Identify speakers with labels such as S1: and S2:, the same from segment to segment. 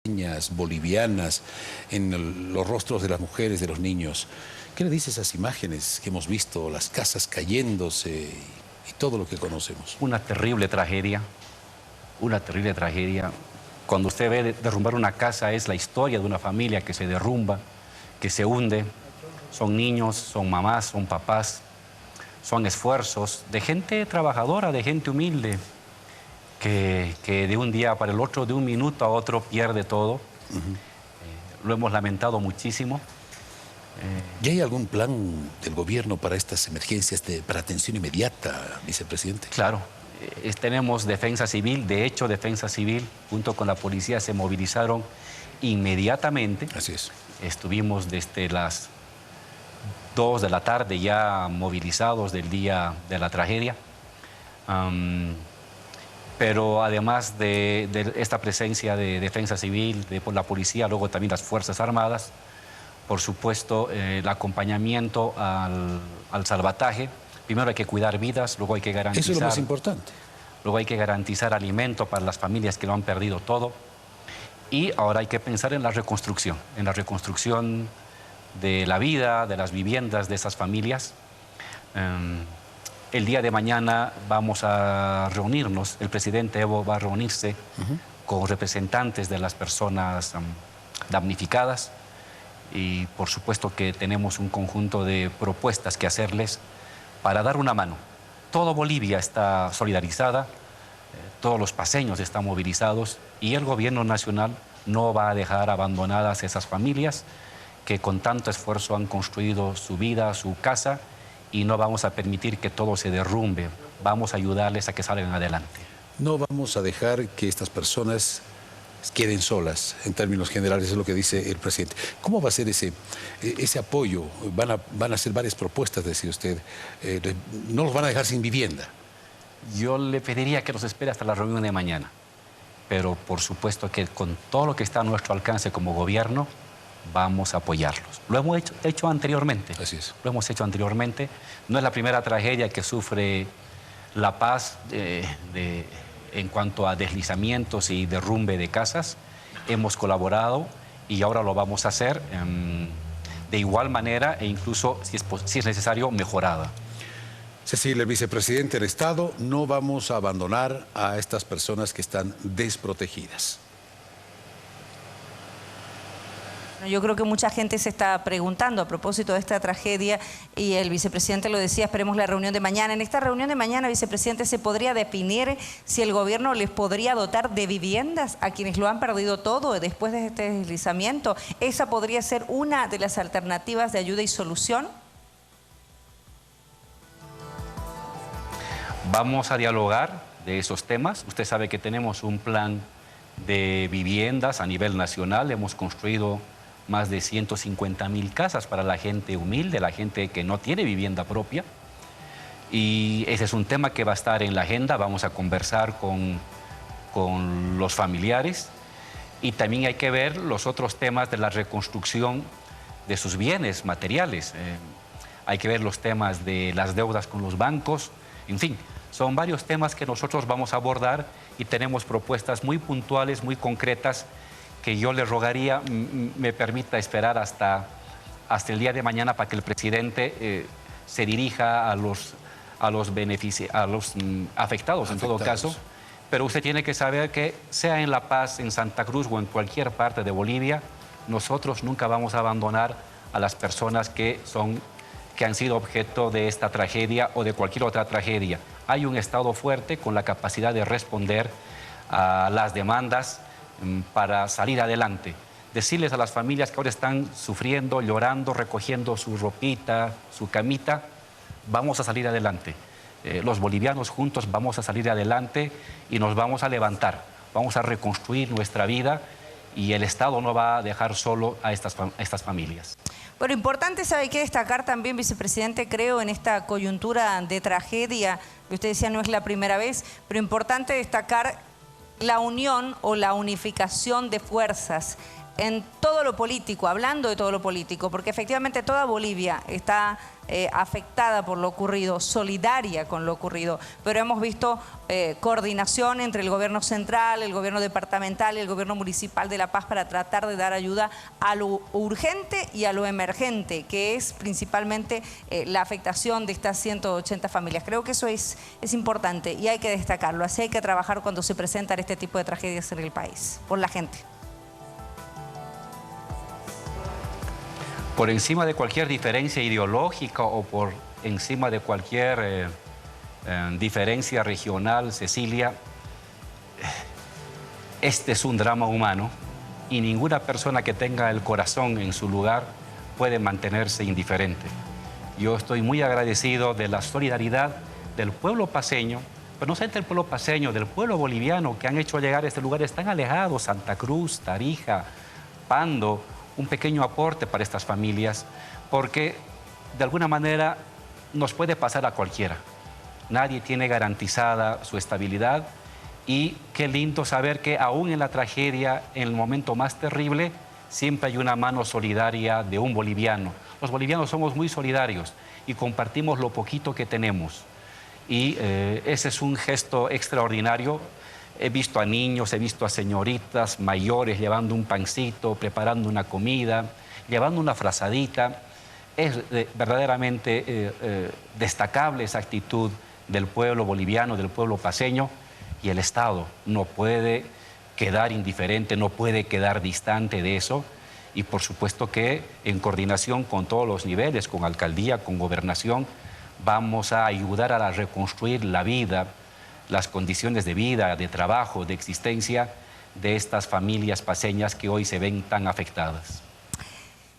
S1: salvadoreñas, bolivianas, en los rostros de las mujeres, de los niños. ¿Qué le dice esas imágenes que hemos visto, las casas cayéndose y todo lo que conocemos?
S2: Una terrible tragedia, una terrible tragedia. Cuando usted ve derrumbar una casa, es la historia de una familia que se derrumba, que se hunde. Son niños, son mamás, son papás, son esfuerzos de gente trabajadora, de gente humilde, que de un día para el otro, de un minuto a otro, pierde todo. Lo hemos lamentado muchísimo.
S1: ¿Y hay algún plan del gobierno para estas emergencias, para atención inmediata, vicepresidente?
S2: Claro, tenemos defensa civil. De hecho, defensa civil junto con la policía se movilizaron inmediatamente.
S1: Así es.
S2: Estuvimos desde las 2 de la tarde ya movilizados del día de la tragedia. Pero además de esta presencia de defensa civil, por la policía, luego también las Fuerzas Armadas, por supuesto, el acompañamiento al salvataje. Primero hay que cuidar vidas, luego hay que garantizar...
S1: Eso es lo más importante.
S2: Luego hay que garantizar alimento para las familias que lo han perdido todo. Y ahora hay que pensar en la reconstrucción de la vida, de las viviendas de esas familias. El día de mañana vamos a reunirnos, el presidente Evo va a reunirse con representantes de las personas damnificadas. Y por supuesto que tenemos un conjunto de propuestas que hacerles para dar una mano. Toda Bolivia está solidarizada, todos los paceños están movilizados y el gobierno nacional no va a dejar abandonadas esas familias que con tanto esfuerzo han construido su vida, su casa, y no vamos a permitir que todo se derrumbe. Vamos a ayudarles a que salgan adelante.
S1: No vamos a dejar que estas personas queden solas, en términos generales, es lo que dice el presidente. ¿Cómo va a ser ese apoyo? Van a hacer varias propuestas, decía usted. No los van a dejar sin vivienda.
S2: Yo le pediría que los espere hasta la reunión de mañana. Pero por supuesto que con todo lo que está a nuestro alcance como gobierno, vamos a apoyarlos. Lo hemos hecho anteriormente.
S1: Así es.
S2: Lo hemos hecho anteriormente. No es la primera tragedia que sufre La Paz en cuanto a deslizamientos y derrumbe de casas. Hemos colaborado y ahora lo vamos a hacer de igual manera e incluso, si es necesario, mejorada.
S1: Cecilia, el vicepresidente del Estado, no vamos a abandonar a estas personas que están desprotegidas.
S3: Yo creo que mucha gente se está preguntando a propósito de esta tragedia y el vicepresidente lo decía, esperemos la reunión de mañana. En esta reunión de mañana, vicepresidente, ¿se podría definir si el gobierno les podría dotar de viviendas a quienes lo han perdido todo después de este deslizamiento? ¿Esa podría ser una de las alternativas de ayuda y solución?
S2: Vamos a dialogar de esos temas. Usted sabe que tenemos un plan de viviendas a nivel nacional. Hemos construido más de 150.000 casas para la gente humilde, la gente que no tiene vivienda propia. Y ese es un tema que va a estar en la agenda. Vamos a conversar con los familiares. Y también hay que ver los otros temas de la reconstrucción de sus bienes materiales. Hay que ver los temas de las deudas con los bancos. En fin, son varios temas que nosotros vamos a abordar y tenemos propuestas muy puntuales, muy concretas, que yo le rogaría me permita esperar hasta el día de mañana para que el presidente se dirija a los afectados en todo caso. Pero usted tiene que saber que sea en La Paz, en Santa Cruz o en cualquier parte de Bolivia, nosotros nunca vamos a abandonar a las personas que han sido objeto de esta tragedia o de cualquier otra tragedia. Hay un Estado fuerte con la capacidad de responder a las demandas para salir adelante. Decirles a las familias que ahora están sufriendo, llorando, recogiendo su ropita, su camita, vamos a salir adelante. Los bolivianos juntos vamos a salir adelante y nos vamos a levantar. Vamos a reconstruir nuestra vida y el Estado no va a dejar solo a estas familias.
S3: Bueno, importante, hay que destacar también, vicepresidente, creo, en esta coyuntura de tragedia, que usted decía no es la primera vez, pero importante destacar la unión o la unificación de fuerzas en todo lo político, hablando de todo lo político, porque efectivamente toda Bolivia está afectada por lo ocurrido, solidaria con lo ocurrido, pero hemos visto coordinación entre el gobierno central, el gobierno departamental y el gobierno municipal de La Paz para tratar de dar ayuda a lo urgente y a lo emergente, que es principalmente la afectación de estas 180 familias. Creo que eso es importante y hay que destacarlo, así hay que trabajar cuando se presentan este tipo de tragedias en el país, por la gente.
S2: Por encima de cualquier diferencia ideológica o por encima de cualquier diferencia regional, Cecilia, este es un drama humano y ninguna persona que tenga el corazón en su lugar puede mantenerse indiferente. Yo estoy muy agradecido de la solidaridad del pueblo paceño, pero no solamente del pueblo paceño, del pueblo boliviano que han hecho llegar a estos lugares tan alejados, Santa Cruz, Tarija, Pando, un pequeño aporte para estas familias, porque de alguna manera nos puede pasar a cualquiera. Nadie tiene garantizada su estabilidad y qué lindo saber que aún en la tragedia, en el momento más terrible, siempre hay una mano solidaria de un boliviano. Los bolivianos somos muy solidarios y compartimos lo poquito que tenemos. Y ese es un gesto extraordinario. He visto a niños, he visto a señoritas mayores llevando un pancito, preparando una comida, llevando una frazadita. Es verdaderamente destacable esa actitud del pueblo boliviano, del pueblo paceño, y el Estado no puede quedar indiferente, no puede quedar distante de eso. Y por supuesto que en coordinación con todos los niveles, con alcaldía, con gobernación, vamos a ayudar a reconstruir la vida, las condiciones de vida, de trabajo, de existencia de estas familias paceñas que hoy se ven tan afectadas.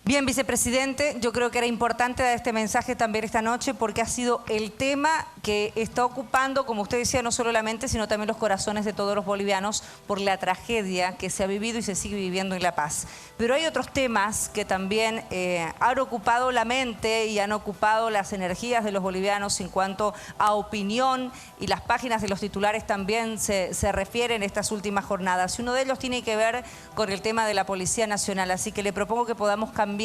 S3: Bien, vicepresidente, yo creo que era importante dar este mensaje también esta noche porque ha sido el tema que está ocupando, como usted decía, no solo la mente, sino también los corazones de todos los bolivianos por la tragedia que se ha vivido y se sigue viviendo en La Paz. Pero hay otros temas que también han ocupado la mente y han ocupado las energías de los bolivianos en cuanto a opinión, y las páginas de los titulares también se refieren a estas últimas jornadas. Y uno de ellos tiene que ver con el tema de la Policía Nacional, así que le propongo que podamos cambiar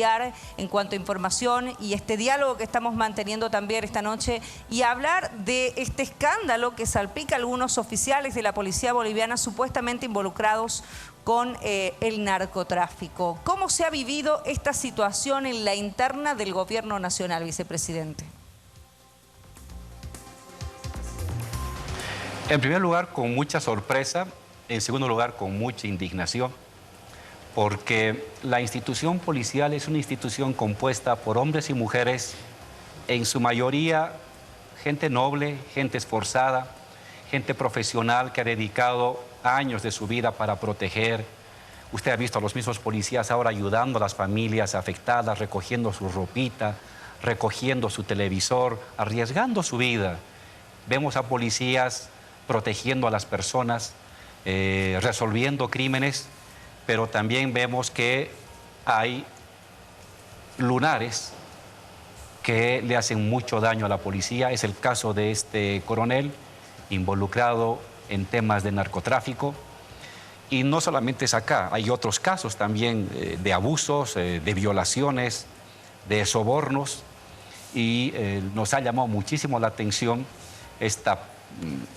S3: en cuanto a información y este diálogo que estamos manteniendo también esta noche y hablar de este escándalo que salpica a algunos oficiales de la policía boliviana supuestamente involucrados con el narcotráfico. ¿Cómo se ha vivido esta situación en la interna del gobierno nacional, vicepresidente?
S2: En primer lugar, con mucha sorpresa. En segundo lugar, con mucha indignación, porque la institución policial es una institución compuesta por hombres y mujeres, en su mayoría gente noble, gente esforzada, gente profesional que ha dedicado años de su vida para proteger. Usted ha visto a los mismos policías ahora ayudando a las familias afectadas, recogiendo su ropita, recogiendo su televisor, arriesgando su vida. Vemos a policías protegiendo a las personas, resolviendo crímenes, pero también vemos que hay lunares que le hacen mucho daño a la policía. Es el caso de este coronel involucrado en temas de narcotráfico. Y no solamente es acá, hay otros casos también de abusos, de violaciones, de sobornos. Y nos ha llamado muchísimo la atención esta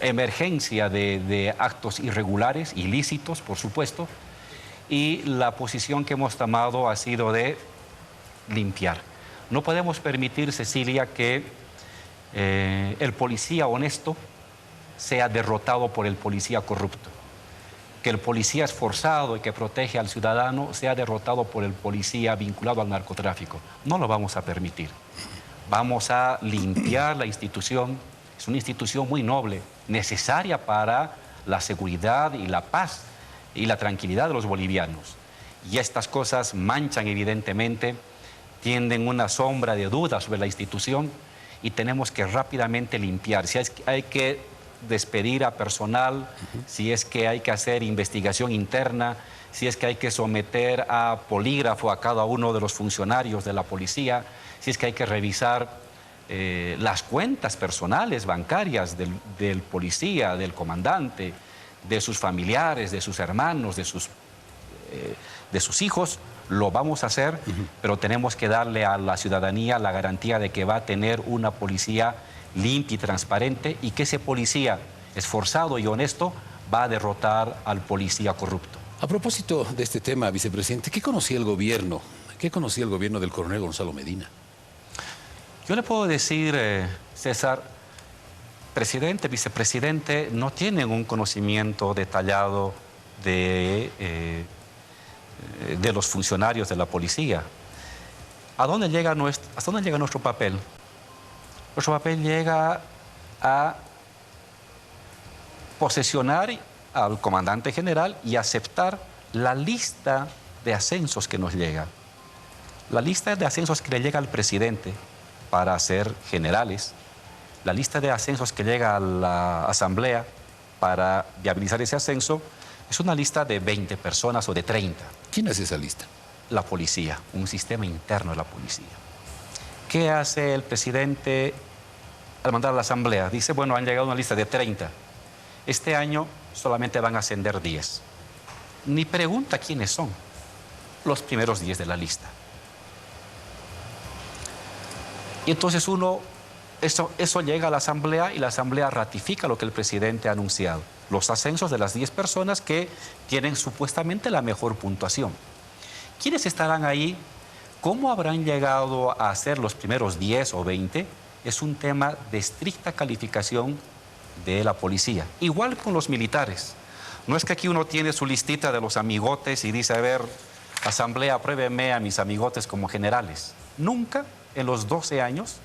S2: emergencia de actos irregulares, ilícitos, por supuesto. Y la posición que hemos tomado ha sido de limpiar. No podemos permitir, Cecilia, que el policía honesto sea derrotado por el policía corrupto. Que el policía esforzado y que protege al ciudadano sea derrotado por el policía vinculado al narcotráfico. No lo vamos a permitir. Vamos a limpiar la institución. Es una institución muy noble, necesaria para la seguridad y la paz y la tranquilidad de los bolivianos. Y estas cosas manchan evidentemente, tienden una sombra de duda sobre la institución y tenemos que rápidamente limpiar. Si hay que despedir a personal, si es que hay que hacer investigación interna, si es que hay que someter a polígrafo a cada uno de los funcionarios de la policía, si es que hay que revisar las cuentas personales bancarias del policía, del comandante, de sus familiares, de sus hermanos, de sus de sus hijos, lo vamos a hacer, pero tenemos que darle a la ciudadanía la garantía de que va a tener una policía limpia y transparente y que ese policía esforzado y honesto va a derrotar al policía corrupto.
S1: A propósito de este tema, vicepresidente, ¿qué conocía el gobierno? ¿Qué conocía el gobierno del coronel Gonzalo Medina?
S2: Yo le puedo decir, César, presidente, vicepresidente, no tienen un conocimiento detallado de los funcionarios de la policía. ¿A dónde llega nuestro papel? Nuestro papel llega a posesionar al comandante general y aceptar la lista de ascensos que nos llega. La lista de ascensos que le llega al presidente para ser generales, la lista de ascensos que llega a la asamblea para viabilizar ese ascenso, es una lista de 20 personas o de 30.
S1: ¿Quién hace esa lista?
S2: La policía, un sistema interno de la policía. ¿Qué hace el presidente al mandar a la asamblea? Dice, bueno, han llegado a una lista de 30. Este año solamente van a ascender 10. Ni pregunta quiénes son los primeros 10 de la lista. Y entonces eso llega a la asamblea y la asamblea ratifica lo que el presidente ha anunciado. Los ascensos de las 10 personas que tienen supuestamente la mejor puntuación. ¿Quiénes estarán ahí? ¿Cómo habrán llegado a ser los primeros 10 o 20? Es un tema de estricta calificación de la policía. Igual con los militares. No es que aquí uno tiene su listita de los amigotes y dice, a ver, asamblea, apruébeme a mis amigotes como generales. Nunca en los 12 años,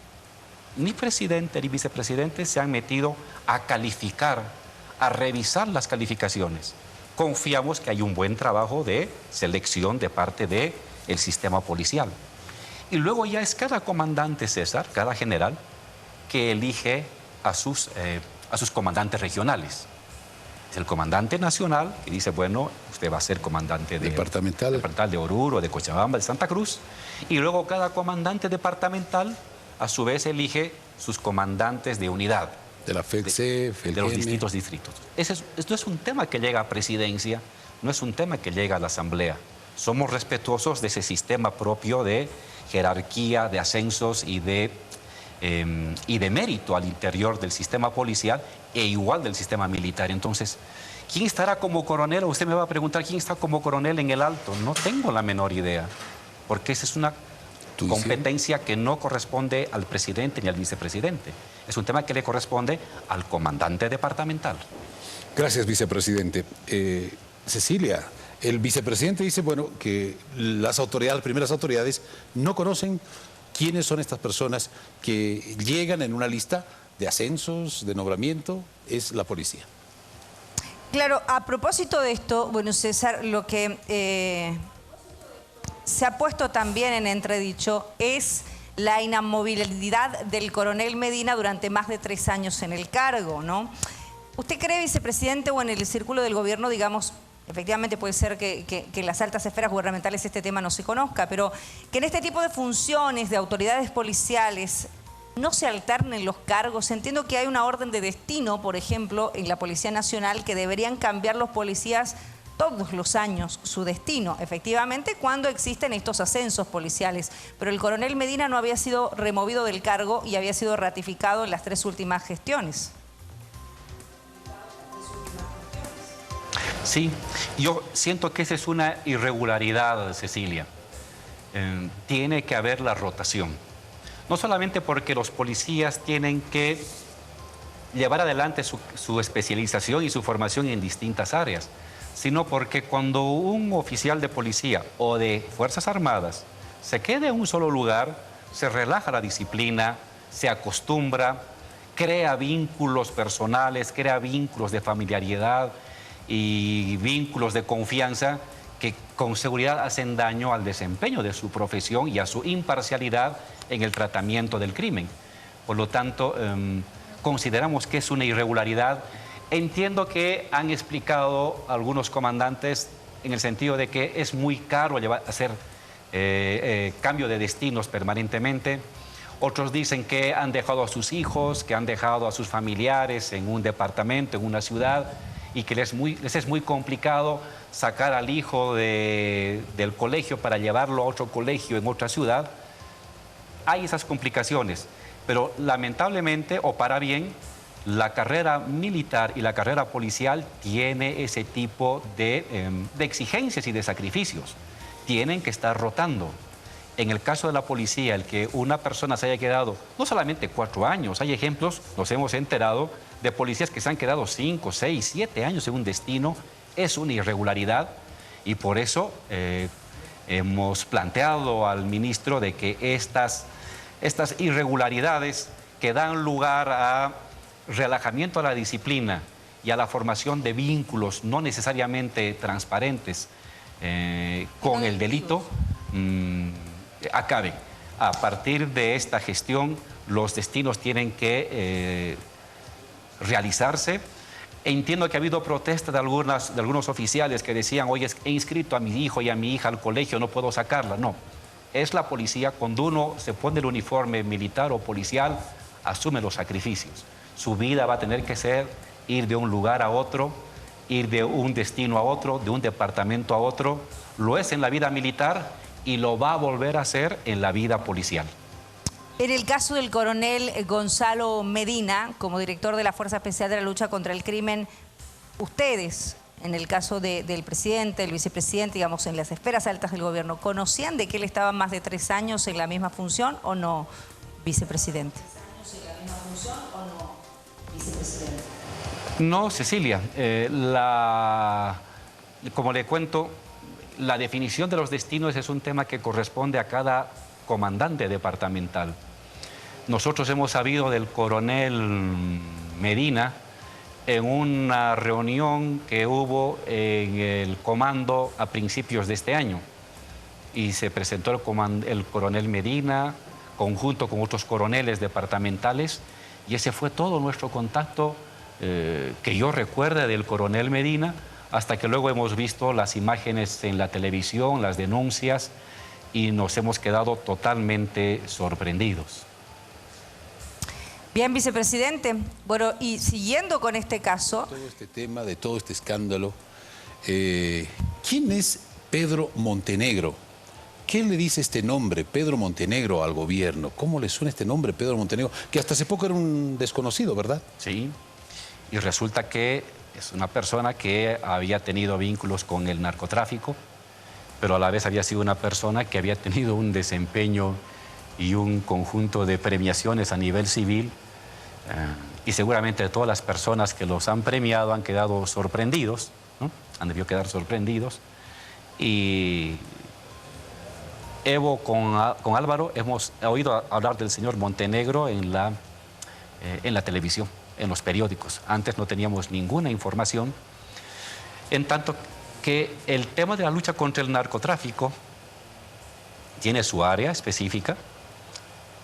S2: ni presidente ni vicepresidente se han metido a calificar, a revisar las calificaciones. Confiamos que hay un buen trabajo de selección de parte del sistema policial. Y luego ya es cada comandante, César, cada general, que elige a sus comandantes regionales. Es el comandante nacional que dice, bueno, usted va a ser comandante
S1: departamental
S2: de Oruro, de Cochabamba, de Santa Cruz. Y luego cada comandante departamental, a su vez, elige sus comandantes de unidad.
S1: De la FEDSEF,
S2: de los distintos distritos. Esto es un tema que llega a presidencia, no es un tema que llega a la asamblea. Somos respetuosos de ese sistema propio de jerarquía, de ascensos y de mérito al interior del sistema policial e igual del sistema militar. Entonces, ¿quién estará como coronel? O usted me va a preguntar, ¿quién está como coronel en el alto? No tengo la menor idea, porque esa es una competencia que no corresponde al presidente ni al vicepresidente. Es un tema que le corresponde al comandante departamental.
S1: Gracias, vicepresidente. Cecilia, el vicepresidente dice, bueno, que las primeras autoridades no conocen quiénes son estas personas que llegan en una lista de ascensos, de nombramiento, es la policía.
S3: Claro, a propósito de esto, bueno, César, lo que se ha puesto también en entredicho es la inamovilidad del coronel Medina durante más de 3 años en el cargo, ¿no? ¿Usted cree, vicepresidente, o en el círculo del gobierno, digamos, efectivamente puede ser que en las altas esferas gubernamentales este tema no se conozca, pero que en este tipo de funciones de autoridades policiales no se alternen los cargos? Entiendo que hay una orden de destino, por ejemplo, en la Policía Nacional, que deberían cambiar los policías todos los años su destino, efectivamente, cuando existen estos ascensos policiales. Pero el coronel Medina no había sido removido del cargo y había sido ratificado en las 3 últimas gestiones.
S2: Sí, yo siento que esa es una irregularidad, Cecilia. Tiene que haber la rotación. No solamente porque los policías tienen que llevar adelante su especialización y su formación en distintas áreas, sino porque cuando un oficial de policía o de Fuerzas Armadas se queda en un solo lugar, se relaja la disciplina, se acostumbra, crea vínculos personales, crea vínculos de familiaridad y vínculos de confianza que con seguridad hacen daño al desempeño de su profesión y a su imparcialidad en el tratamiento del crimen. Por lo tanto, consideramos que es una irregularidad. Entiendo que han explicado algunos comandantes en el sentido de que es muy caro hacer cambio de destinos permanentemente. Otros dicen que han dejado a sus hijos, que han dejado a sus familiares en un departamento, en una ciudad, y que les es muy complicado sacar al hijo del colegio para llevarlo a otro colegio en otra ciudad. Hay esas complicaciones, pero lamentablemente, o para bien, la carrera militar y la carrera policial tiene ese tipo de exigencias y de sacrificios. Tienen que estar rotando. En el caso de la policía, el que una persona se haya quedado no solamente 4 años, hay ejemplos, nos hemos enterado, de policías que se han quedado 5, 6, 7 años en un destino, es una irregularidad y por eso hemos planteado al ministro de que estas irregularidades que dan lugar a relajamiento a la disciplina y a la formación de vínculos no necesariamente transparentes con el delito, acaben. A partir de esta gestión, los destinos tienen que realizarse. Entiendo que ha habido protesta de algunos oficiales que decían, oye, he inscrito a mi hijo y a mi hija al colegio, no puedo sacarla. No, es la policía. Cuando uno se pone el uniforme militar o policial, asume los sacrificios. Su vida va a tener que ser ir de un lugar a otro, ir de un destino a otro, de un departamento a otro. Lo es en la vida militar y lo va a volver a hacer en la vida policial.
S3: En el caso del coronel Gonzalo Medina, como director de la Fuerza Especial de la Lucha contra el Crimen, ustedes, en el caso del presidente, el vicepresidente, digamos, en las esferas altas del gobierno, ¿conocían de que él estaba más de 3 años en la misma función o no, vicepresidente? ¿3 años en la misma función o no, vicepresidente?
S2: No, Cecilia. Como le cuento, la definición de los destinos es un tema que corresponde a cada comandante departamental. Nosotros hemos sabido del coronel Medina en una reunión que hubo en el comando a principios de este año y se presentó el coronel Medina conjunto con otros coroneles departamentales y ese fue todo nuestro contacto que yo recuerde del coronel Medina, hasta que luego hemos visto las imágenes en la televisión, las denuncias, y nos hemos quedado totalmente sorprendidos.
S3: Bien, vicepresidente. Bueno, y siguiendo con este caso...
S1: Todo este tema, de todo este escándalo, ¿quién es Pedro Montenegro? ¿Qué le dice este nombre, Pedro Montenegro, al gobierno? ¿Cómo le suena este nombre, Pedro Montenegro? Que hasta hace poco era un desconocido, ¿verdad?
S2: Sí, y resulta que es una persona que había tenido vínculos con el narcotráfico, pero a la vez había sido una persona que había tenido un desempeño y un conjunto de premiaciones a nivel civil, y seguramente todas las personas que los han premiado han quedado sorprendidos, ¿no? Han debido quedar sorprendidos. Y Evo con Álvaro hemos oído hablar del señor Montenegro en la televisión, en los periódicos. Antes no teníamos ninguna información, en tanto que el tema de la lucha contra el narcotráfico tiene su área específica,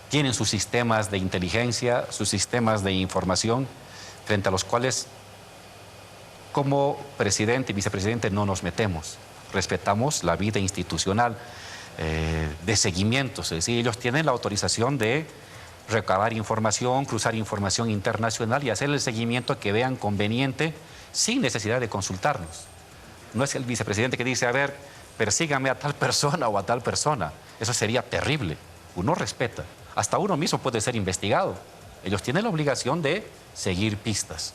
S2: tienen sus sistemas de inteligencia, sus sistemas de información, frente a los cuales como presidente y vicepresidente no nos metemos. Respetamos la vida institucional de seguimiento, es decir, ellos tienen la autorización de recabar información, cruzar información internacional y hacer el seguimiento que vean conveniente sin necesidad de consultarnos. No es el vicepresidente que dice, a ver, persígame a tal persona o a tal persona. Eso sería terrible. Uno respeta. Hasta uno mismo puede ser investigado. Ellos tienen la obligación de seguir pistas.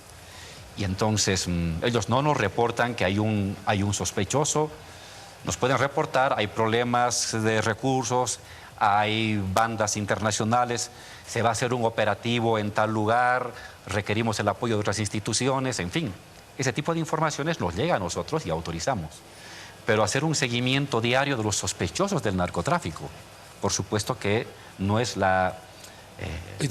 S2: Y entonces ellos no nos reportan que hay un sospechoso. Nos pueden reportar, hay problemas de recursos, hay bandas internacionales, se va a hacer un operativo en tal lugar, requerimos el apoyo de otras instituciones, en fin. Ese tipo de informaciones nos llega a nosotros y autorizamos. Pero hacer un seguimiento diario de los sospechosos del narcotráfico, por supuesto que no es la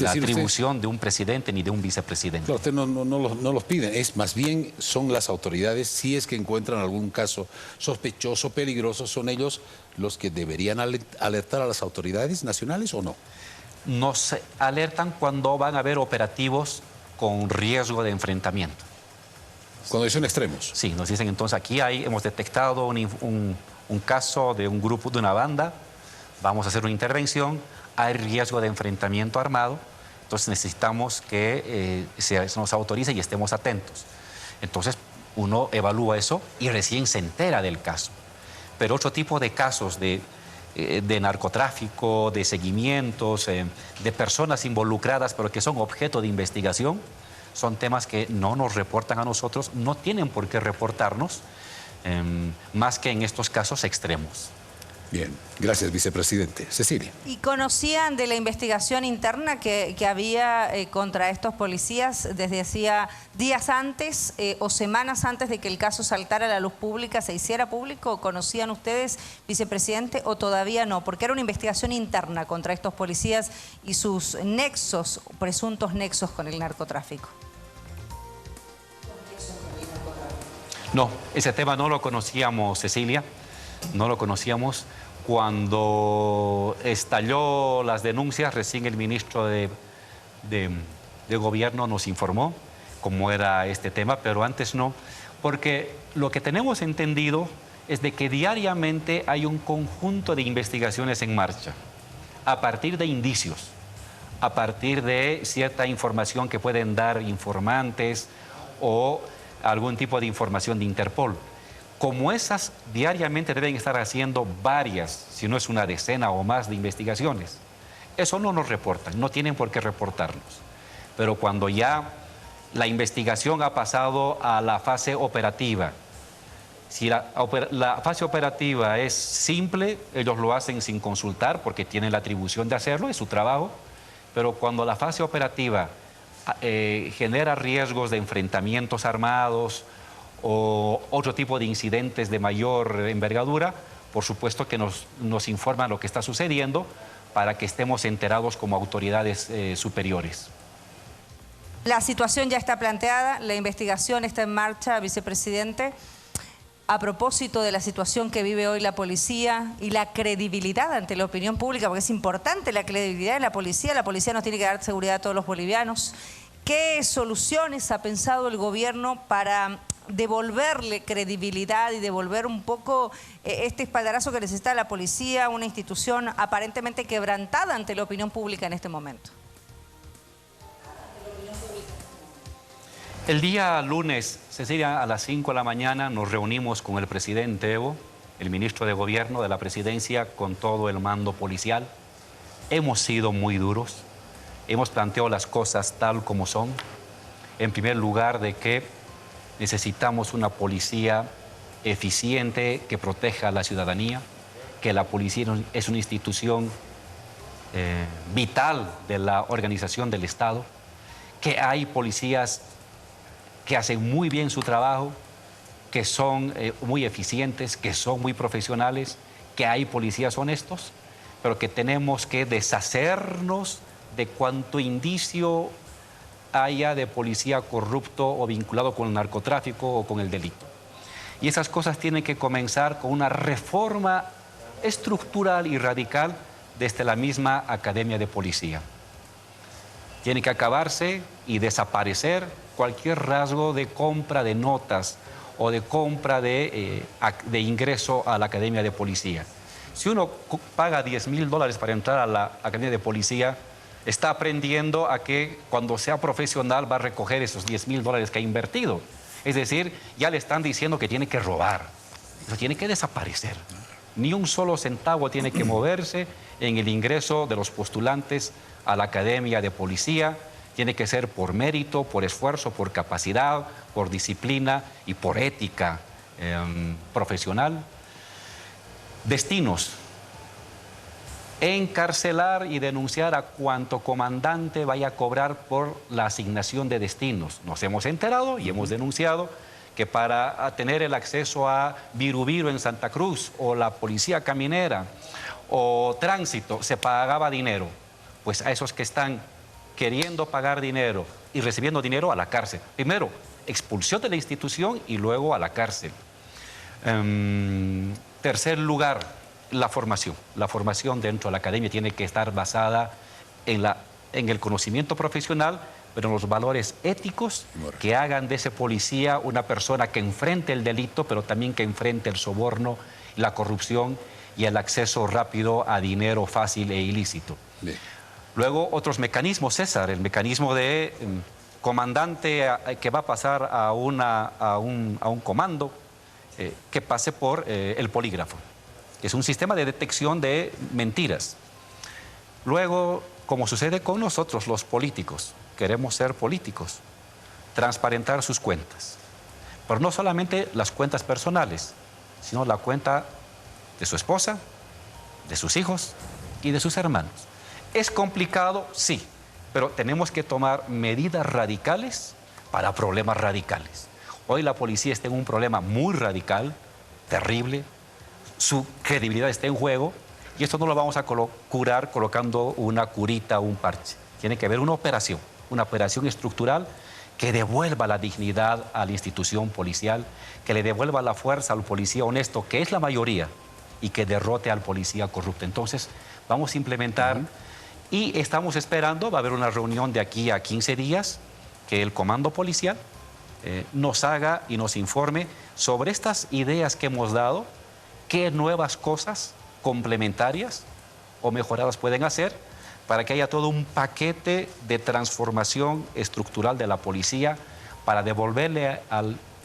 S2: atribución de un presidente ni de un vicepresidente.
S1: Claro, usted no los piden, es más bien son las autoridades, si es que encuentran algún caso sospechoso, peligroso, son ellos los que deberían alertar a las autoridades nacionales, ¿o no?
S2: Nos alertan cuando van a haber operativos con riesgo de enfrentamiento.
S1: Cuando son extremos.
S2: Sí, nos dicen entonces aquí hemos detectado un caso de un grupo, de una banda, vamos a hacer una intervención, hay riesgo de enfrentamiento armado, entonces necesitamos que se nos autorice y estemos atentos. Entonces Uno evalúa eso y recién se entera del caso. Pero otro tipo de casos de narcotráfico, de seguimientos, de personas involucradas, pero que son objeto de investigación, son temas que no nos reportan a nosotros, no tienen por qué reportarnos, más que en estos casos extremos.
S1: Bien, gracias, vicepresidente. Cecilia.
S3: ¿Y conocían de la investigación interna que había contra estos policías desde hacía días antes o semanas antes de que el caso saltara a la luz pública, se hiciera público? ¿Conocían ustedes, vicepresidente, o todavía no? Porque era una investigación interna contra estos policías y sus nexos, presuntos nexos con el narcotráfico.
S2: No, ese tema no lo conocíamos, Cecilia, no lo conocíamos. Cuando estalló las denuncias, recién el ministro de Gobierno nos informó cómo era este tema, pero antes no, porque lo que tenemos entendido es de que diariamente hay un conjunto de investigaciones en marcha, a partir de indicios, a partir de cierta información que pueden dar informantes o algún tipo de información de Interpol. Como esas diariamente deben estar haciendo varias, si no es una decena o más de investigaciones. Eso no nos reportan, no tienen por qué reportarnos. Pero cuando ya la investigación ha pasado a la fase operativa, si la fase operativa es simple, ellos lo hacen sin consultar porque tienen la atribución de hacerlo, es su trabajo. Pero cuando la fase operativa genera riesgos de enfrentamientos armados, o otro tipo de incidentes de mayor envergadura, por supuesto que nos informan lo que está sucediendo para que estemos enterados como autoridades superiores.
S3: La situación ya está planteada, la investigación está en marcha, vicepresidente. A propósito de la situación que vive hoy la policía y la credibilidad ante la opinión pública, porque es importante la credibilidad de la policía nos tiene que dar seguridad a todos los bolivianos. ¿Qué soluciones ha pensado el gobierno para devolverle credibilidad y devolver un poco este espaldarazo que necesita la policía, una institución aparentemente quebrantada ante la opinión pública en este momento?
S2: El día lunes, Cecilia, a las 5 de la mañana nos reunimos con el presidente Evo, el ministro de Gobierno de la Presidencia, con todo el mando policial. Hemos sido muy duros, hemos planteado las cosas tal como son. En primer lugar, de que necesitamos una policía eficiente que proteja a la ciudadanía, que la policía es una institución vital de la organización del Estado, que hay policías que hacen muy bien su trabajo, que son muy eficientes, que son muy profesionales, que hay policías honestos, pero que tenemos que deshacernos de cuanto indicio haya de policía corrupto o vinculado con el narcotráfico o con el delito. Y esas cosas tienen que comenzar con una reforma estructural y radical desde la misma Academia de Policía. Tiene que acabarse y desaparecer cualquier rasgo de compra de notas o de compra de ingreso a la Academia de Policía. Si uno paga $10.000 para entrar a la Academia de Policía, está aprendiendo a que cuando sea profesional va a recoger esos $10.000 que ha invertido. Es decir, ya le están diciendo que tiene que robar. Eso tiene que desaparecer. Ni un solo centavo tiene que moverse en el ingreso de los postulantes a la Academia de Policía. Tiene que ser por mérito, por esfuerzo, por capacidad, por disciplina y por ética profesional. Destinos. Encarcelar y denunciar a cuanto comandante vaya a cobrar por la asignación de destinos. Nos hemos enterado y hemos denunciado que para tener el acceso a Viru en Santa Cruz o la policía caminera o tránsito se pagaba dinero. Pues a esos que están queriendo pagar dinero y recibiendo dinero, a la cárcel. Primero, expulsión de la institución y luego a la cárcel. Tercer lugar, la formación. La formación dentro de la academia tiene que estar basada en el conocimiento profesional, pero en los valores éticos que hagan de ese policía una persona que enfrente el delito, pero también que enfrente el soborno, la corrupción y el acceso rápido a dinero fácil e ilícito. Bien. Luego, otros mecanismos, César, el mecanismo de comandante que va a pasar a un comando, que pase por el polígrafo, que es un sistema de detección de mentiras. Luego, como sucede con nosotros los políticos, queremos ser políticos, transparentar sus cuentas. Pero no solamente las cuentas personales, sino la cuenta de su esposa, de sus hijos y de sus hermanos. ¿Es complicado? Sí, pero tenemos que tomar medidas radicales para problemas radicales. Hoy la policía está en un problema muy radical, terrible, su credibilidad está en juego y esto no lo vamos a curar colocando una curita o un parche. Tiene que haber una operación estructural que devuelva la dignidad a la institución policial, que le devuelva la fuerza al policía honesto, que es la mayoría, y que derrote al policía corrupto. Entonces, vamos a implementar y estamos esperando, va a haber una reunión de aquí a 15 días, que el comando policial nos haga y nos informe sobre estas ideas que hemos dado, qué nuevas cosas complementarias o mejoradas pueden hacer para que haya todo un paquete de transformación estructural de la policía para devolverle a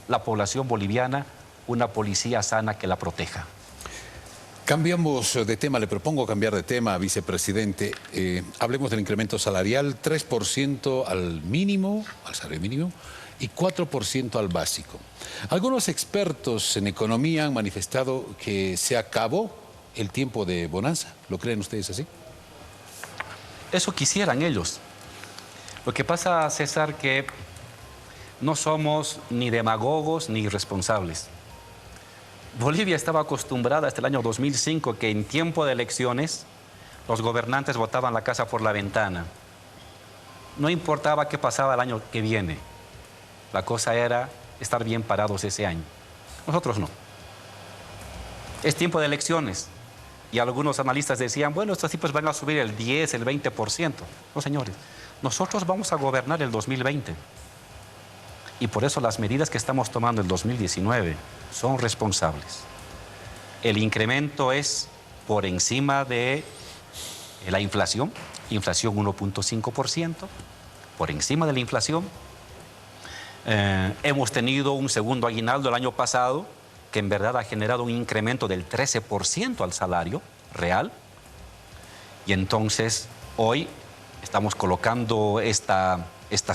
S2: la población boliviana una policía sana que la proteja.
S1: Cambiamos de tema, le propongo cambiar de tema, vicepresidente. Hablemos del incremento salarial, 3% al mínimo, al salario mínimo, y 4% al básico. Algunos expertos en economía han manifestado que se acabó el tiempo de bonanza. ¿Lo creen ustedes así?
S2: Eso quisieran ellos. Lo que pasa, César, que no somos ni demagogos ni irresponsables. Bolivia estaba acostumbrada hasta el año 2005 que en tiempo de elecciones los gobernantes votaban la casa por la ventana. No importaba qué pasaba el año que viene. La cosa era estar bien parados ese año. Nosotros no. Es tiempo de elecciones. Y algunos analistas decían, bueno, estos tipos van a subir el 10, el 20%. No, señores. Nosotros vamos a gobernar el 2020. Y por eso las medidas que estamos tomando en el 2019 son responsables. El incremento es por encima de la inflación 1.5%, por encima de la inflación. Hemos tenido un segundo aguinaldo el año pasado, que en verdad ha generado un incremento del 13% al salario real. Y entonces hoy estamos colocando esta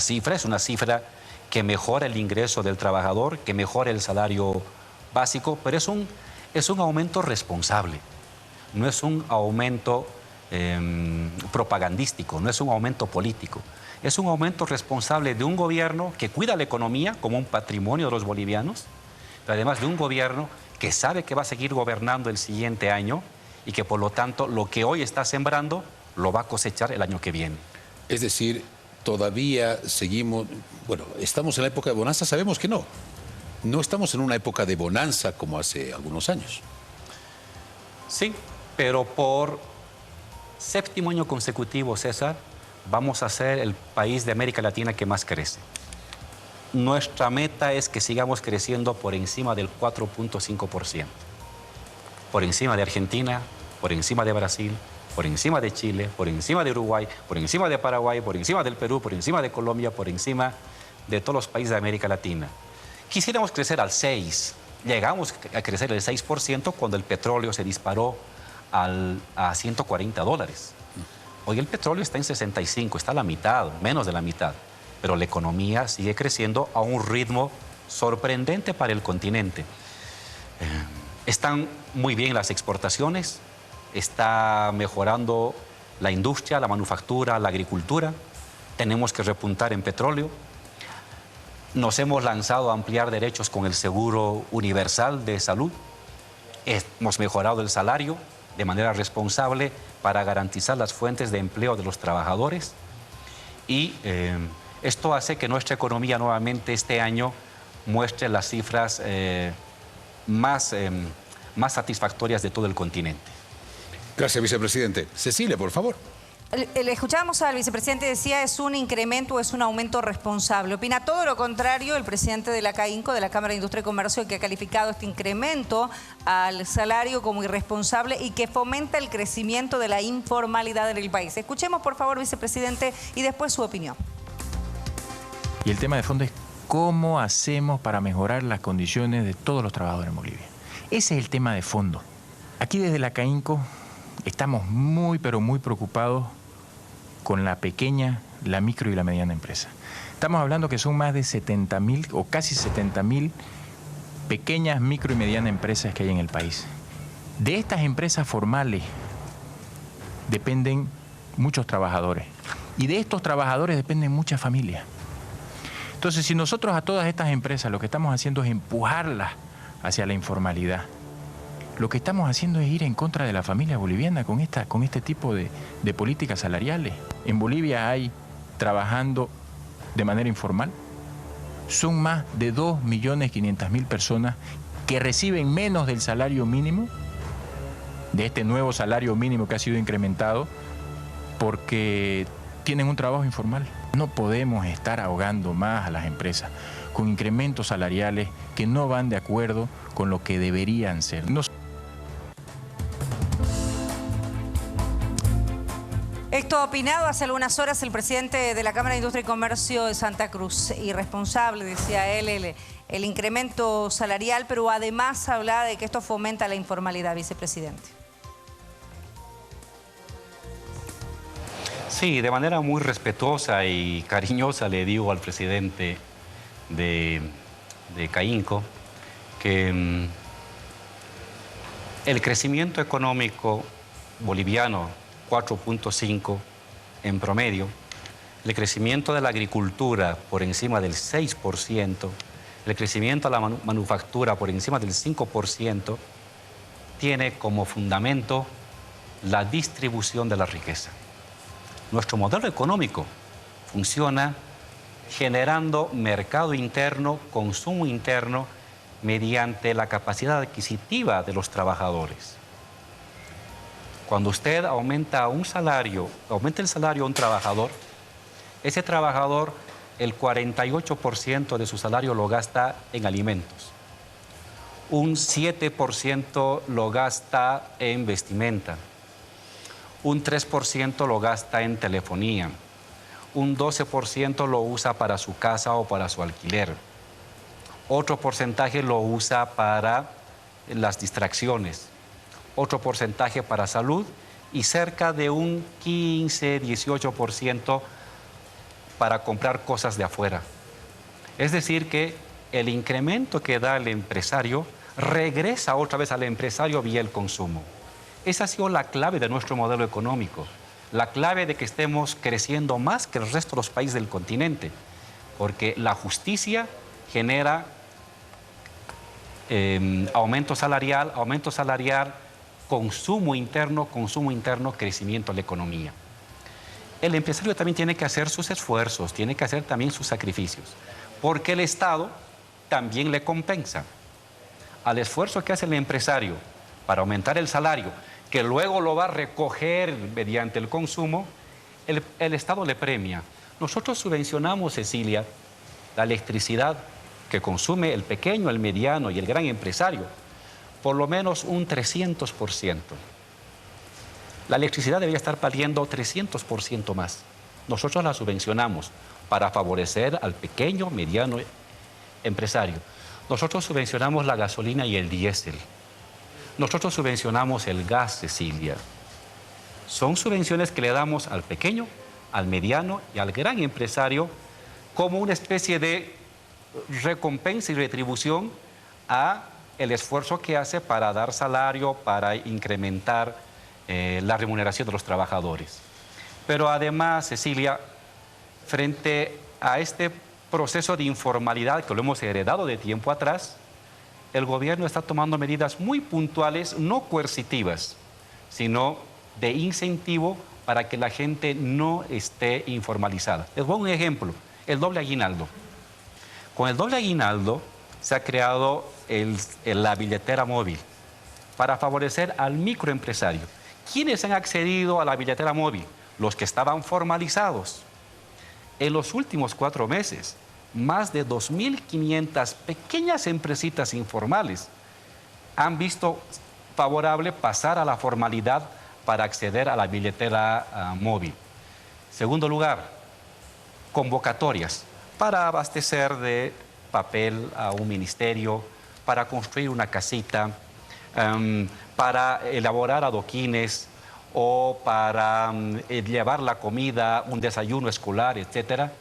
S2: cifra, es una cifra que mejora el ingreso del trabajador, que mejora el salario básico, pero es un aumento responsable, no es un aumento propagandístico, no es un aumento político, es un aumento responsable de un gobierno que cuida la economía como un patrimonio de los bolivianos, pero además de un gobierno que sabe que va a seguir gobernando el siguiente año y que por lo tanto lo que hoy está sembrando lo va a cosechar el año que viene.
S1: Es decir, todavía seguimos, bueno, estamos en la época de bonanza, sabemos que no. No estamos en una época de bonanza como hace algunos años.
S2: Sí, pero por séptimo año consecutivo, César, vamos a ser el país de América Latina que más crece. Nuestra meta es que sigamos creciendo por encima del 4.5%. Por encima de Argentina, por encima de Brasil, por encima de Chile, por encima de Uruguay, por encima de Paraguay, por encima del Perú, por encima de Colombia, por encima de todos los países de América Latina. Quisiéramos crecer al 6%. Llegamos a crecer el 6% cuando el petróleo se disparó a $140. Hoy el petróleo está en 65, está a la mitad, menos de la mitad. Pero la economía sigue creciendo a un ritmo sorprendente para el continente. Están muy bien las exportaciones, está mejorando la industria, la manufactura, la agricultura. Tenemos que repuntar en petróleo. Nos hemos lanzado a ampliar derechos con el seguro universal de salud. Hemos mejorado el salario de manera responsable para garantizar las fuentes de empleo de los trabajadores. Y esto hace que nuestra economía nuevamente este año muestre las cifras más satisfactorias de todo el continente.
S1: Gracias, vicepresidente. Cecilia, por favor.
S3: Le escuchábamos al vicepresidente, decía, ¿es un incremento o es un aumento responsable? Opina todo lo contrario el presidente de la CAINCO, de la Cámara de Industria y Comercio, que ha calificado este incremento al salario como irresponsable y que fomenta el crecimiento de la informalidad en el país. Escuchemos, por favor, vicepresidente, y después su opinión.
S4: Y el tema de fondo es cómo hacemos para mejorar las condiciones de todos los trabajadores en Bolivia. Ese es el tema de fondo. Aquí desde la CAINCO estamos muy, pero muy preocupados con la pequeña, la micro y la mediana empresa. Estamos hablando que son más de 70.000 o casi 70.000 pequeñas, micro y medianas empresas que hay en el país. De estas empresas formales dependen muchos trabajadores y de estos trabajadores dependen muchas familias. Entonces, si nosotros a todas estas empresas lo que estamos haciendo es empujarlas hacia la informalidad, lo que estamos haciendo es ir en contra de la familia boliviana con este tipo de políticas salariales. En Bolivia hay trabajando de manera informal. Son más de 2.500.000 personas que reciben menos del salario mínimo, de este nuevo salario mínimo que ha sido incrementado, porque tienen un trabajo informal. No podemos estar ahogando más a las empresas con incrementos salariales que no van de acuerdo con lo que deberían ser.
S3: Esto ha opinado hace algunas horas el presidente de la Cámara de Industria y Comercio de Santa Cruz. Irresponsable, decía él, el incremento salarial, pero además hablaba de que esto fomenta la informalidad, vicepresidente.
S2: Sí, de manera muy respetuosa y cariñosa le digo al presidente de CAINCO que el crecimiento económico boliviano 4.5 en promedio, el crecimiento de la agricultura por encima del 6%, el crecimiento de la manufactura por encima del 5%, tiene como fundamento la distribución de la riqueza. Nuestro modelo económico funciona generando mercado interno, consumo interno, mediante la capacidad adquisitiva de los trabajadores. Cuando usted aumenta el salario a un trabajador, ese trabajador el 48% de su salario lo gasta en alimentos, un 7% lo gasta en vestimenta, un 3% lo gasta en telefonía, un 12% lo usa para su casa o para su alquiler, otro porcentaje lo usa para las distracciones, otro porcentaje para salud y cerca de un 15-18% para comprar cosas de afuera. Es decir, que el incremento que da el empresario regresa otra vez al empresario vía el consumo. Esa ha sido la clave de nuestro modelo económico, la clave de que estemos creciendo más que el resto de los países del continente, porque la justicia genera aumento salarial, consumo interno, crecimiento de la economía. El empresario también tiene que hacer sus esfuerzos, tiene que hacer también sus sacrificios, porque el Estado también le compensa. Al esfuerzo que hace el empresario para aumentar el salario, que luego lo va a recoger mediante el consumo, el Estado le premia. Nosotros subvencionamos, Cecilia, la electricidad que consume el pequeño, el mediano y el gran empresario, por lo menos un 300%. La electricidad debería estar valiendo 300% más. Nosotros la subvencionamos para favorecer al pequeño, mediano empresario. Nosotros subvencionamos la gasolina y el diésel. Nosotros subvencionamos el gas, Cecilia. Son subvenciones que le damos al pequeño, al mediano y al gran empresario como una especie de recompensa y retribución a el esfuerzo que hace para dar salario, para incrementar la remuneración de los trabajadores. Pero además, Cecilia, frente a este proceso de informalidad que lo hemos heredado de tiempo atrás, el gobierno está tomando medidas muy puntuales, no coercitivas, sino de incentivo para que la gente no esté informalizada. Les pongo un ejemplo, el doble aguinaldo. Con el doble aguinaldo se ha creado la billetera móvil para favorecer al microempresario. ¿Quiénes han accedido a la billetera móvil? Los que estaban formalizados. En los últimos 4 meses, más de 2.500 pequeñas empresitas informales han visto favorable pasar a la formalidad para acceder a la billetera móvil. Segundo lugar, convocatorias para abastecer de papel a un ministerio, para construir una casita, para elaborar adoquines o para llevar la comida, un desayuno escolar, etcétera.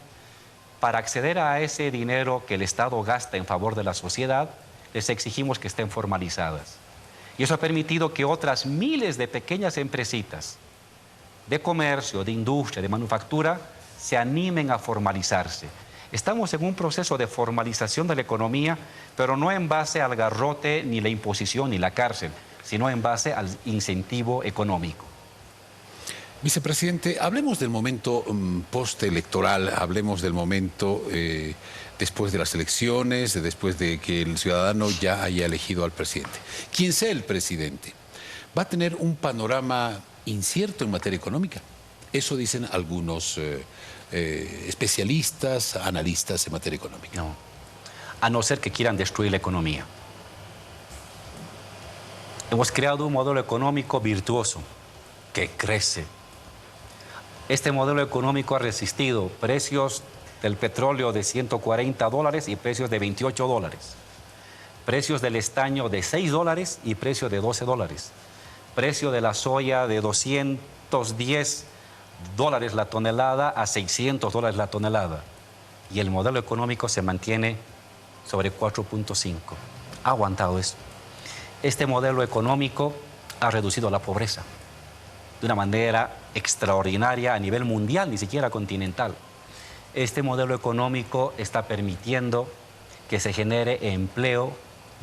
S2: Para acceder a ese dinero que el Estado gasta en favor de la sociedad, les exigimos que estén formalizadas. Y eso ha permitido que otras miles de pequeñas empresitas de comercio, de industria, de manufactura, se animen a formalizarse. Estamos en un proceso de formalización de la economía, pero no en base al garrote, ni la imposición, ni la cárcel, sino en base al incentivo económico.
S1: Vicepresidente, hablemos del momento postelectoral, hablemos del momento después de las elecciones, después de que el ciudadano ya haya elegido al presidente. Quien sea el presidente, va a tener un panorama incierto en materia económica. Eso dicen algunos especialistas, analistas en materia económica.
S2: No, a no ser que quieran destruir la economía. Hemos creado un modelo económico virtuoso que crece. Este modelo económico ha resistido precios del petróleo de $140 y precios de $28, precios del estaño de $6 y precios de $12, precio de la soya de $210 la tonelada a $600 la tonelada, y el modelo económico se mantiene sobre 4.5. Ha aguantado eso. Este modelo económico ha reducido la pobreza de una manera extraordinaria a nivel mundial, ni siquiera continental. Este modelo económico está permitiendo que se genere empleo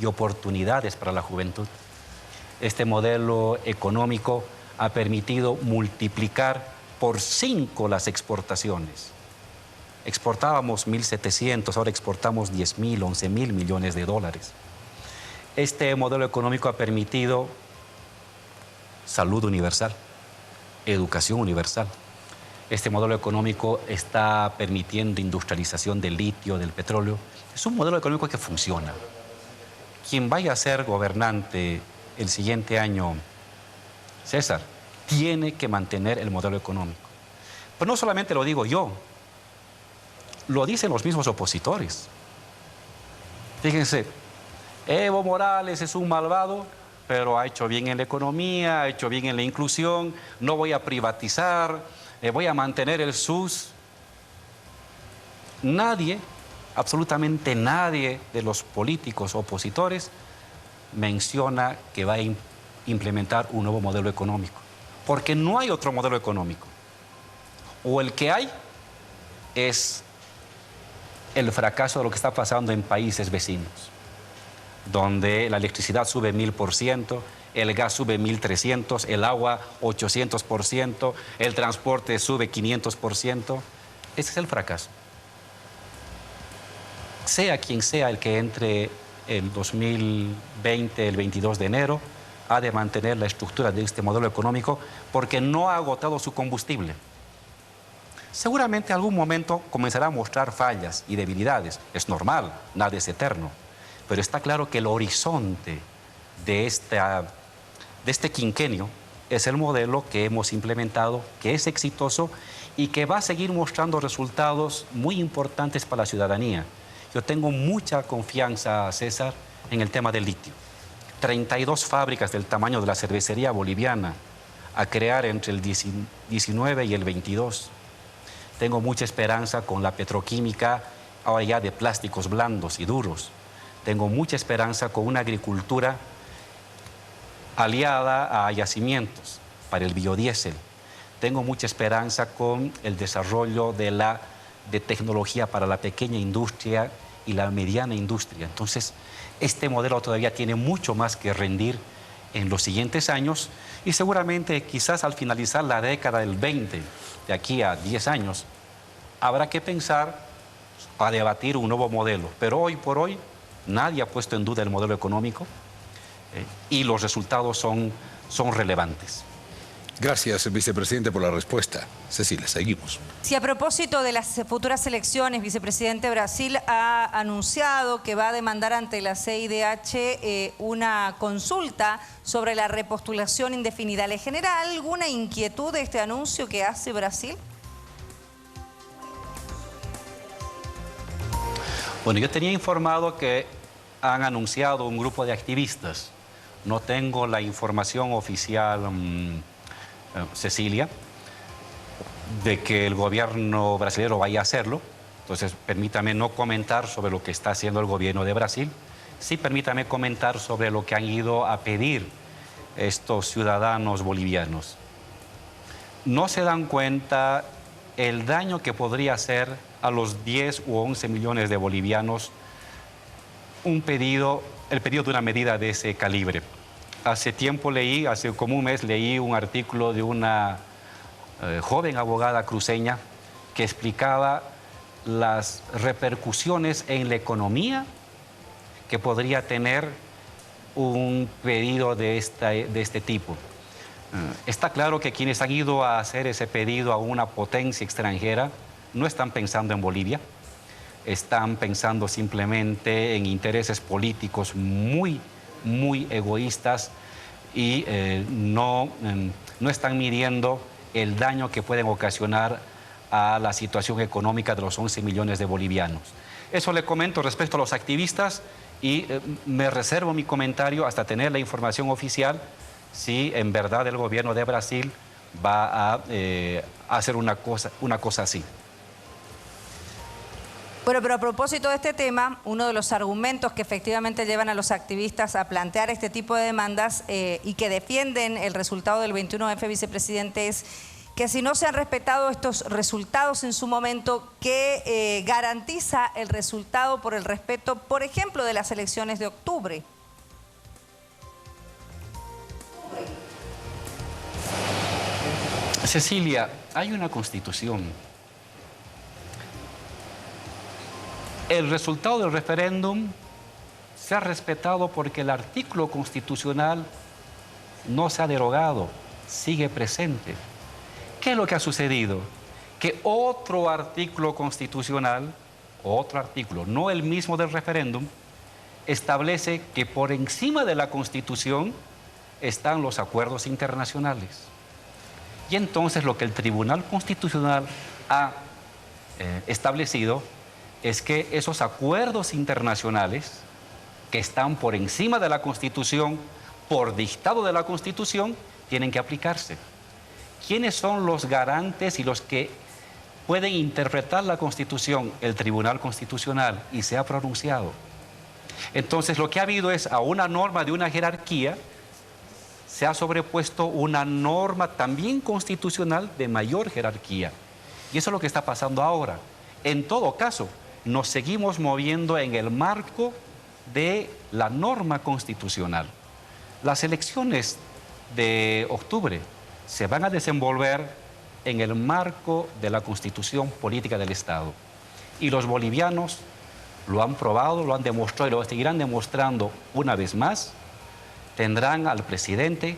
S2: y oportunidades para la juventud. Este modelo económico ha permitido multiplicar por 5 las exportaciones. Exportábamos 1.700, ahora exportamos 10.000, 11.000 millones de dólares. Este modelo económico ha permitido salud universal, educación universal. Este modelo económico está permitiendo industrialización del litio, del petróleo. Es un modelo económico que funciona. Quien vaya a ser gobernante el siguiente año, César, tiene que mantener el modelo económico. Pero no solamente lo digo yo, lo dicen los mismos opositores. Fíjense, Evo Morales es un malvado, pero ha hecho bien en la economía, ha hecho bien en la inclusión, no voy a privatizar, voy a mantener el SUS. Nadie, absolutamente nadie de los políticos opositores menciona que va a implementar un nuevo modelo económico, porque no hay otro modelo económico. O el que hay es el fracaso de lo que está pasando en países vecinos, donde la electricidad sube 1000%, el gas sube 1300%, el agua 800%, el transporte sube 500%. Ese es el fracaso. Sea quien sea el que entre el 2020, el 22 de enero, ha de mantener la estructura de este modelo económico porque no ha agotado su combustible. Seguramente en algún momento comenzará a mostrar fallas y debilidades. Es normal, nada es eterno. Pero está claro que el horizonte de este quinquenio es el modelo que hemos implementado, que es exitoso y que va a seguir mostrando resultados muy importantes para la ciudadanía. Yo tengo mucha confianza, César, en el tema del litio. 32 fábricas del tamaño de la cervecería boliviana a crear entre el 19 y el 22. Tengo mucha esperanza con la petroquímica, ahora ya de plásticos blandos y duros. Tengo mucha esperanza con una agricultura aliada a yacimientos para el biodiesel. Tengo mucha esperanza con el desarrollo de tecnología para la pequeña industria y la mediana industria. Entonces, este modelo todavía tiene mucho más que rendir en los siguientes años y seguramente quizás al finalizar la década del 20, de aquí a 10 años, habrá que pensar a debatir un nuevo modelo. Pero hoy por hoy nadie ha puesto en duda el modelo económico y los resultados son relevantes.
S1: Gracias, vicepresidente, por la respuesta. Cecilia, seguimos.
S3: Si a propósito de las futuras elecciones, vicepresidente, Brasil ha anunciado que va a demandar ante la CIDH una consulta sobre la repostulación indefinida. ¿Le genera alguna inquietud este anuncio que hace Brasil?
S2: Bueno, yo tenía informado que han anunciado un grupo de activistas. No tengo la información oficial, Cecilia, de que el gobierno brasileño vaya a hacerlo. Entonces, permítame no comentar sobre lo que está haciendo el gobierno de Brasil. Sí, permítame comentar sobre lo que han ido a pedir estos ciudadanos bolivianos. No se dan cuenta el daño que podría hacer a los 10 u 11 millones de bolivianos el pedido de una medida de ese calibre. Hace tiempo leí, hace como un mes leí un artículo de una joven abogada cruceña que explicaba las repercusiones en la economía que podría tener un pedido de este tipo. Está claro que quienes han ido a hacer ese pedido a una potencia extranjera no están pensando en Bolivia, están pensando simplemente en intereses políticos muy egoístas y no están midiendo el daño que pueden ocasionar a la situación económica de los 11 millones de bolivianos. Eso le comento respecto a los activistas y me reservo mi comentario hasta tener la información oficial si en verdad el gobierno de Brasil va a hacer una cosa así.
S3: Bueno, pero a propósito de este tema, uno de los argumentos que efectivamente llevan a los activistas a plantear este tipo de demandas y que defienden el resultado del 21F, vicepresidente, es que si no se han respetado estos resultados en su momento, ¿qué garantiza el resultado por el respeto, por ejemplo, de las elecciones de octubre?
S2: Cecilia, hay una constitución. El resultado del referéndum se ha respetado porque el artículo constitucional no se ha derogado, sigue presente. ¿Qué es lo que ha sucedido? Que otro artículo constitucional, otro artículo, no el mismo del referéndum, establece que por encima de la Constitución están los acuerdos internacionales. Y entonces lo que el Tribunal Constitucional ha establecido es que esos acuerdos internacionales que están por encima de la Constitución, por dictado de la Constitución, tienen que aplicarse. ¿Quiénes son los garantes y los que pueden interpretar la Constitución? El Tribunal Constitucional, y se ha pronunciado. Entonces lo que ha habido es a una norma de una jerarquía, se ha sobrepuesto una norma también constitucional de mayor jerarquía. Y eso es lo que está pasando ahora. En todo caso, nos seguimos moviendo en el marco de la norma constitucional. Las elecciones de octubre se van a desenvolver en el marco de la Constitución Política del Estado. Y los bolivianos lo han probado, lo han demostrado y lo seguirán demostrando una vez más. Tendrán al presidente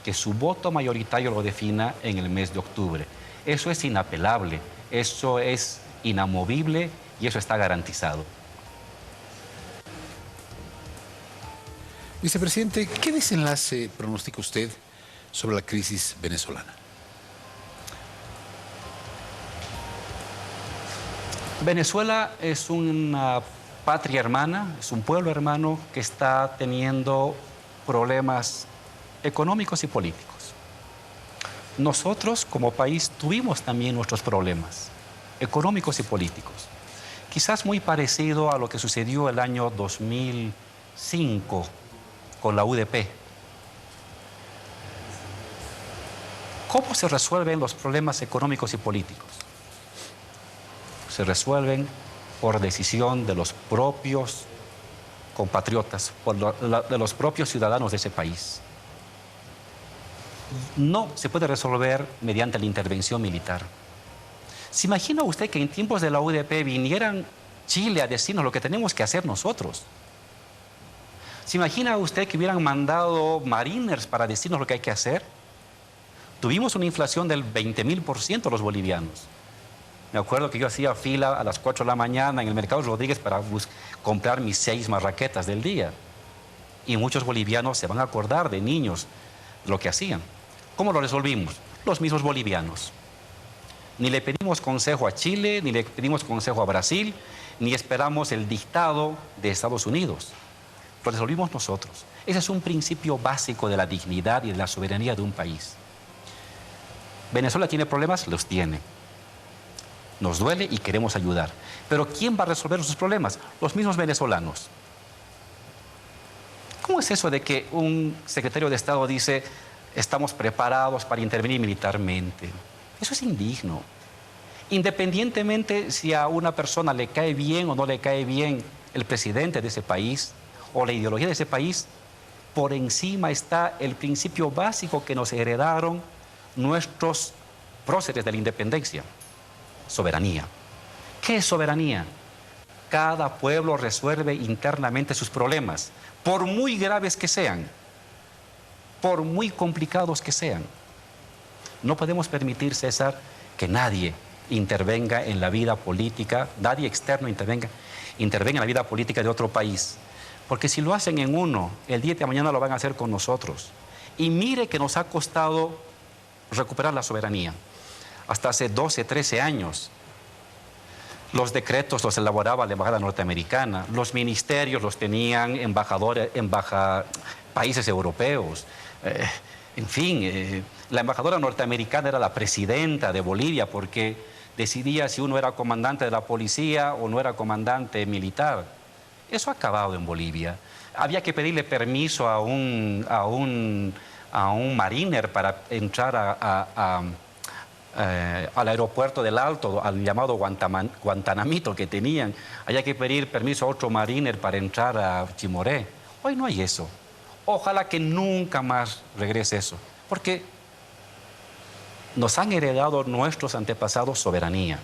S2: que su voto mayoritario lo defina en el mes de octubre. Eso es inapelable, eso es inamovible y eso está garantizado.
S1: Vicepresidente, ¿qué desenlace pronostica usted sobre la crisis venezolana?
S2: Venezuela es una patria hermana, es un pueblo hermano que está teniendo problemas económicos y políticos. Nosotros como país tuvimos también nuestros problemas económicos y políticos. Quizás muy parecido a lo que sucedió el año 2005 con la UDP. ¿Cómo se resuelven los problemas económicos y políticos? Se resuelven por decisión de los propios compatriotas, de los propios ciudadanos de ese país. No se puede resolver mediante la intervención militar. ¿Se imagina usted que en tiempos de la UDP vinieran Chile a decirnos lo que tenemos que hacer nosotros? ¿Se imagina usted que hubieran mandado mariners para decirnos lo que hay que hacer? Tuvimos una inflación del 20.000% los bolivianos. Me acuerdo que yo hacía fila a las 4 de la mañana en el Mercado Rodríguez para comprar mis 6 marraquetas del día. Y muchos bolivianos se van a acordar de niños lo que hacían. ¿Cómo lo resolvimos? Los mismos bolivianos. Ni le pedimos consejo a Chile, ni le pedimos consejo a Brasil, ni esperamos el dictado de Estados Unidos. Lo resolvimos nosotros. Ese es un principio básico de la dignidad y de la soberanía de un país. ¿Venezuela tiene problemas? Los tiene. Nos duele y queremos ayudar. Pero ¿quién va a resolver sus problemas? Los mismos venezolanos. ¿Cómo es eso de que un secretario de Estado dice estamos preparados para intervenir militarmente? Eso es indigno. Independientemente si a una persona le cae bien o no le cae bien el presidente de ese país o la ideología de ese país, por encima está el principio básico que nos heredaron nuestros próceres de la independencia: soberanía. ¿Qué es soberanía? Cada pueblo resuelve internamente sus problemas, por muy graves que sean, por muy complicados que sean. No podemos permitir, César, que nadie intervenga en la vida política, nadie externo intervenga en la vida política de otro país. Porque si lo hacen en uno, el día de mañana lo van a hacer con nosotros. Y mire que nos ha costado recuperar la soberanía. Hasta hace 12, 13 años, los decretos los elaboraba la embajada norteamericana, los ministerios los tenían embajadores, países europeos. En fin, la embajadora norteamericana era la presidenta de Bolivia porque decidía si uno era comandante de la policía o no era comandante militar. Eso ha acabado en Bolivia. Había que pedirle permiso a un mariner para entrar al aeropuerto del Alto, al llamado Guantanamito que tenían. Había que pedir permiso a otro mariner para entrar a Chimoré. Hoy no hay eso. Ojalá que nunca más regrese eso, porque nos han heredado nuestros antepasados soberanía.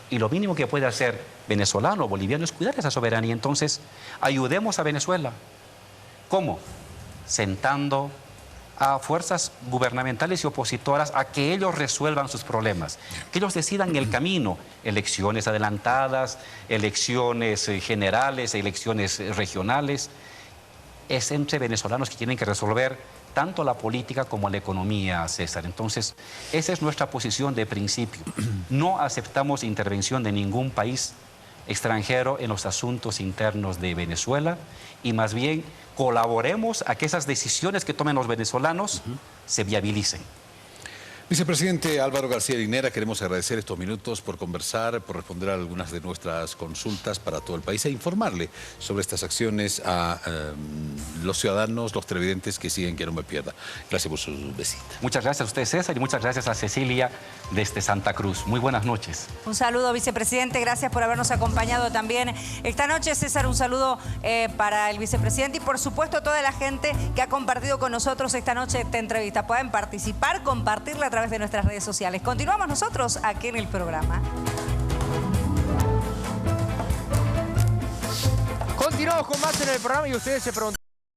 S2: Y lo mínimo que puede hacer venezolano o boliviano es cuidar esa soberanía. Entonces, ayudemos a Venezuela. ¿Cómo? Sentando a fuerzas gubernamentales y opositoras a que ellos resuelvan sus problemas, que ellos decidan el camino, elecciones adelantadas, elecciones generales, elecciones regionales. Es entre venezolanos que tienen que resolver tanto la política como la economía, César. Entonces, esa es nuestra posición de principio. No aceptamos intervención de ningún país extranjero en los asuntos internos de Venezuela y más bien colaboremos a que esas decisiones que tomen los venezolanos se viabilicen.
S1: Vicepresidente Álvaro García Linera, queremos agradecer estos minutos por conversar, por responder a algunas de nuestras consultas para todo el país e informarle sobre estas acciones a los ciudadanos, los televidentes que siguen Que No Me Pierda. Gracias por su visita.
S2: Muchas gracias a usted, César, y muchas gracias a Cecilia desde Santa Cruz. Muy buenas noches.
S3: Un saludo, vicepresidente. Gracias por habernos acompañado también esta noche. César, un saludo para el vicepresidente y, por supuesto, toda la gente que ha compartido con nosotros esta noche esta entrevista. Pueden participar, compartirla a través de nuestras redes sociales. Continuamos nosotros aquí en el programa.
S5: Continuamos con más en el programa y ustedes se preguntan...